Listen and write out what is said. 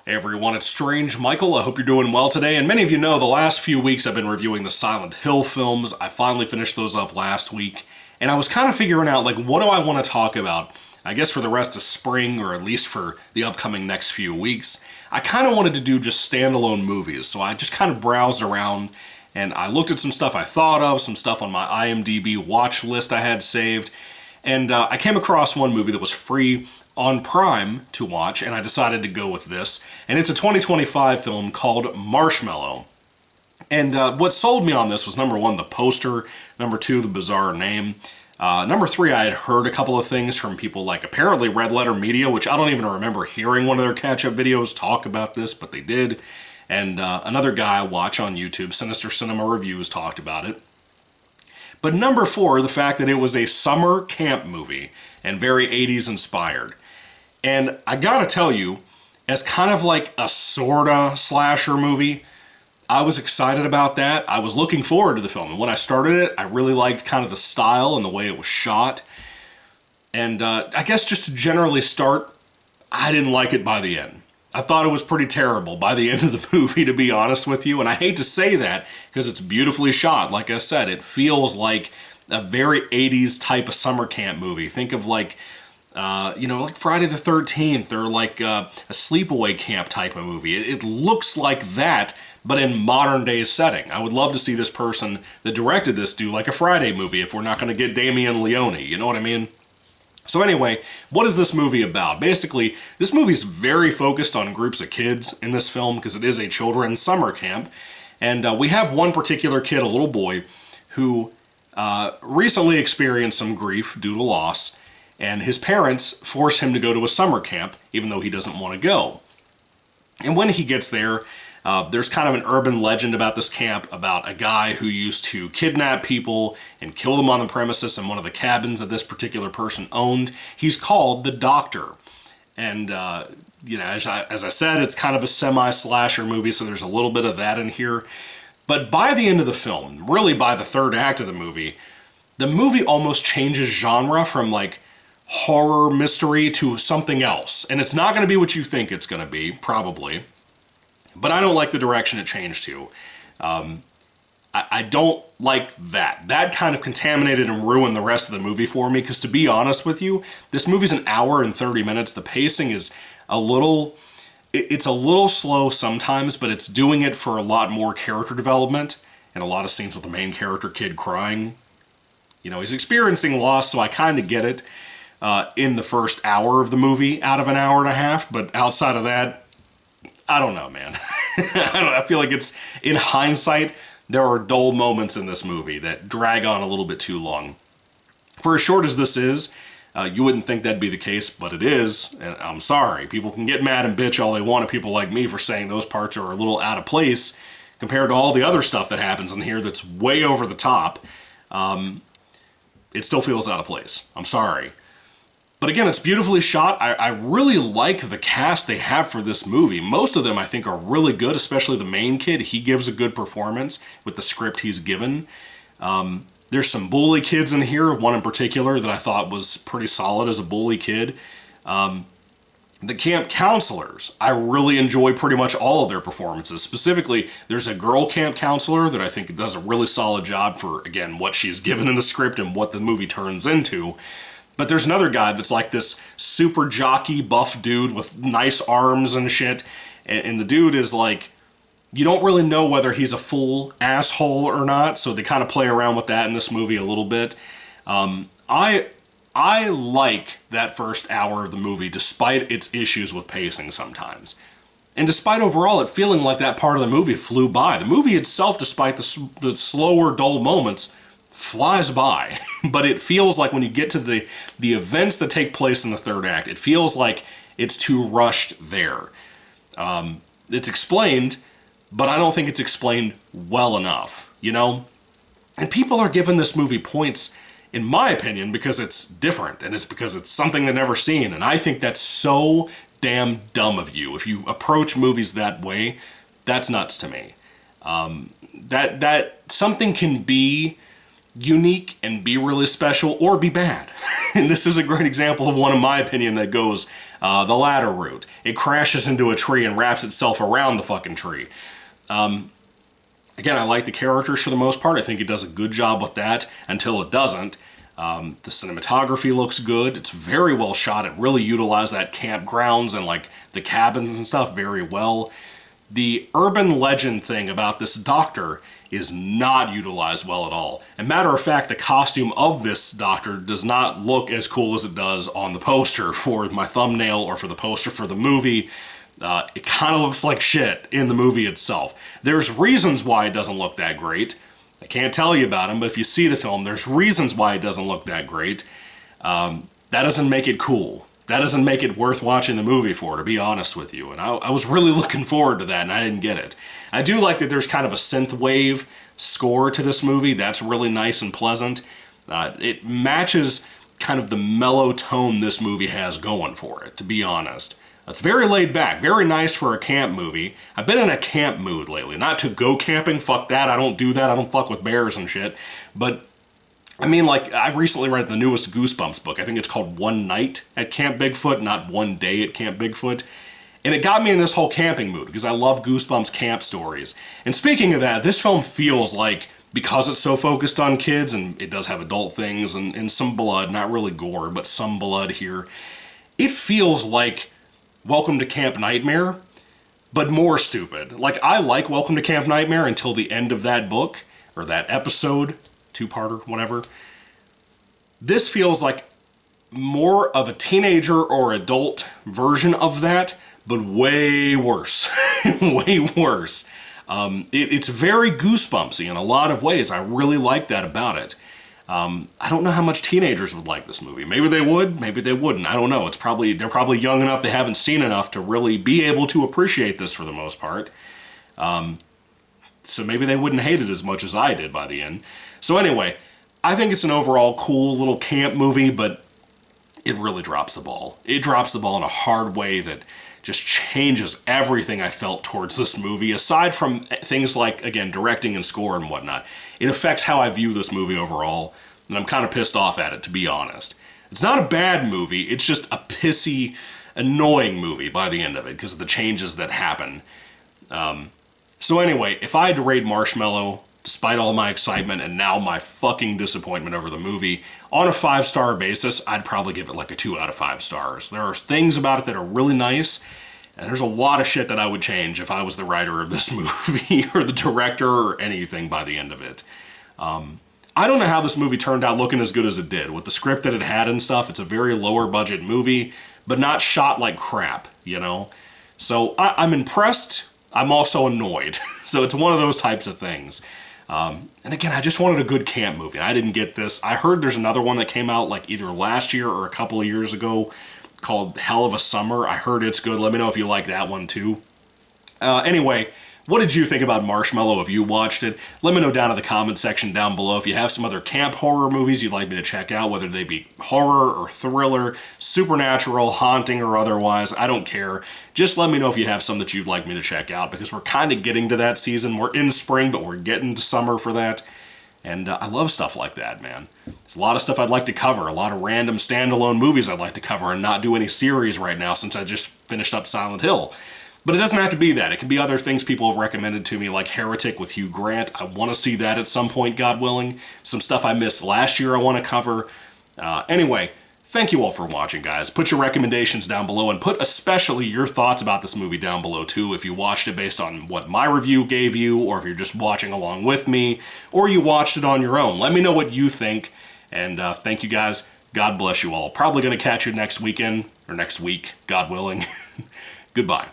Hey everyone, it's Strange Michael. I hope you're doing well today. And many of you know the last few weeks I've been reviewing the Silent Hill films. I finally finished those up last week. And I was kind of figuring out, what do I want to talk about? I guess for the rest of spring, or at least for the upcoming next few weeks. I kind of wanted to do just standalone movies. So I just kind of browsed around and I looked at some stuff I thought of, some stuff on my IMDb watch list I had saved. And I came across one movie that was free on Prime to watch, and I decided to go with this. And it's a 2025 film called Marshmallow. And what sold me on this was, number one, the poster, number two, the bizarre name. Number three, I had heard a couple of things from people like apparently Red Letter Media, which I don't even remember hearing one of their catch-up videos talk about this, but they did. And another guy I watch on YouTube, Sinister Cinema Reviews, talked about it. But number four, the fact that it was a summer camp movie and very 80s inspired. And I gotta tell you, as kind of like a sorta slasher movie, I was excited about that. I was looking forward to the film. And when I started it, I really liked kind of the style and the way it was shot. And I guess just to generally start, I didn't like it by the end. I thought it was pretty terrible by the end of the movie, to be honest with you. And I hate to say that because it's beautifully shot. Like I said, it feels like a very 80s type of summer camp movie. Think of like Friday the 13th or like a sleepaway camp type of movie. It looks like that, but in modern day setting. I would love to see this person that directed this do like a Friday movie if we're not going to get Damien Leone, you know what I mean? So anyway, what is this movie about? Basically, this movie is very focused on groups of kids in this film because it is a children's summer camp. And we have one particular kid, a little boy, who recently experienced some grief due to loss. And his parents force him to go to a summer camp, even though he doesn't want to go. And when he gets there, there's kind of an urban legend about this camp, about a guy who used to kidnap people and kill them on the premises in one of the cabins that this particular person owned. He's called the Doctor. And, as I said, it's kind of a semi-slasher movie, so there's a little bit of that in here. But by the end of the film, really by the third act of the movie almost changes genre from like horror mystery to something else. And it's not going to be what you think it's going to be, probably. But I don't like the direction it changed to. I don't like that. That kind of contaminated and ruined the rest of the movie for me, because to be honest with you, this movie's an hour and 30 minutes. The pacing is it's a little slow sometimes, but it's doing it for a lot more character development and a lot of scenes with the main character kid crying. You know, he's experiencing loss, so I kind of get it in the first hour of the movie out of an hour and a half, but outside of that, I don't know, man. I feel like it's, in hindsight, there are dull moments in this movie that drag on a little bit too long. For as short as this is, you wouldn't think that'd be the case, but it is, and I'm sorry. People can get mad and bitch all they want at people like me for saying those parts are a little out of place compared to all the other stuff that happens in here that's way over the top. It still feels out of place. I'm sorry. But again, it's beautifully shot. I really like the cast they have for this movie. Most of them, I think, are really good, especially the main kid. He gives a good performance with the script he's given. There's some bully kids in here, one in particular that I thought was pretty solid as a bully kid. The camp counselors, I really enjoy pretty much all of their performances. Specifically, there's a girl camp counselor that I think does a really solid job for, again, what she's given in the script and what the movie turns into. But there's another guy that's like this super jockey buff dude with nice arms and shit. And the dude is like, you don't really know whether he's a full asshole or not. So they kind of play around with that in this movie a little bit. I like that first hour of the movie, despite its issues with pacing sometimes. And despite overall it feeling like that part of the movie flew by. The movie itself, despite the slower, dull moments, flies by. But it feels like when you get to the events that take place in the third act, it feels like it's too rushed there. It's explained, but I don't think it's explained well enough, you know? And people are giving this movie points, in my opinion, because it's different, and it's because it's something they've never seen, and I think that's so damn dumb of you. If you approach movies that way, that's nuts to me. That something can be unique and be really special, or be bad. And this is a great example of one, in my opinion, that goes the latter route. It crashes into a tree and wraps itself around the fucking tree. Again, I like the characters for the most part. I think it does a good job with that until it doesn't. The cinematography looks good. It's very well shot. It really utilized that campgrounds and like the cabins and stuff very well. The urban legend thing about this doctor is not utilized well at all. As a matter of fact, the costume of this doctor does not look as cool as it does on the poster for my thumbnail or for the poster for the movie. It kind of looks like shit in the movie itself. There's reasons why it doesn't look that great. I can't tell you about them, but if you see the film, there's reasons why it doesn't look that great. That doesn't make it cool. That doesn't make it worth watching the movie for, to be honest with you. And I was really looking forward to that, and I didn't get it. I do like that there's kind of a synthwave score to this movie. That's really nice and pleasant. It matches kind of the mellow tone this movie has going for it, to be honest. It's very laid back, very nice for a camp movie. I've been in a camp mood lately. Not to go camping, fuck that, I don't do that, I don't fuck with bears and shit. But, I mean, like, I recently read the newest Goosebumps book. I think it's called One Night at Camp Bigfoot, not One Day at Camp Bigfoot. And it got me in this whole camping mood, because I love Goosebumps camp stories. And speaking of that, this film feels like, because it's so focused on kids, and it does have adult things and some blood, not really gore, but some blood here, it feels like Welcome to Camp Nightmare, but more stupid. Like, I like Welcome to Camp Nightmare until the end of that book, or that episode, two-parter, whatever. This feels like more of a teenager or adult version of that, but way worse. Way worse. It's very Goosebumpsy in a lot of ways. I really like that about it. I don't know how much teenagers would like this movie. Maybe they would, maybe they wouldn't. I don't know. They're probably young enough, they haven't seen enough to really be able to appreciate this for the most part. So maybe they wouldn't hate it as much as I did by the end. So anyway, I think it's an overall cool little camp movie, but it really drops the ball. It drops the ball in a hard way that just changes everything I felt towards this movie, aside from things like, again, directing and score and whatnot. It affects how I view this movie overall, and I'm kind of pissed off at it, to be honest. It's not a bad movie, it's just a pissy, annoying movie by the end of it, because of the changes that happen. So anyway, if I had to rate Marshmallow, despite all my excitement and now my fucking disappointment over the movie, on a 5-star basis, I'd probably give it like a 2 out of 5 stars. There are things about it that are really nice, and there's a lot of shit that I would change if I was the writer of this movie, or the director, or anything by the end of it. I don't know how this movie turned out looking as good as it did. With the script that it had and stuff, it's a very lower budget movie, but not shot like crap, you know? So I'm impressed, I'm also annoyed. So it's one of those types of things. And again, I just wanted a good camp movie. I didn't get this. I heard there's another one that came out like either last year or a couple of years ago called Hell of a Summer. I heard it's good. Let me know if you like that one too. Anyway, what did you think about Marshmallow if you watched it? Let me know down in the comment section down below if you have some other camp horror movies you'd like me to check out, whether they be horror or thriller, supernatural, haunting, or otherwise. I don't care. Just let me know if you have some that you'd like me to check out, because we're kind of getting to that season. We're in spring, but we're getting to summer for that. And I love stuff like that, man. There's a lot of stuff I'd like to cover, a lot of random standalone movies I'd like to cover and not do any series right now since I just finished up Silent Hill. But it doesn't have to be that. It can be other things people have recommended to me, like Heretic with Hugh Grant. I want to see that at some point, God willing. Some stuff I missed last year I want to cover. Anyway, thank you all for watching, guys. Put your recommendations down below, and put especially your thoughts about this movie down below, too, if you watched it based on what my review gave you, or if you're just watching along with me, or you watched it on your own. Let me know what you think, and thank you, guys. God bless you all. Probably going to catch you next weekend, or next week, God willing. Goodbye.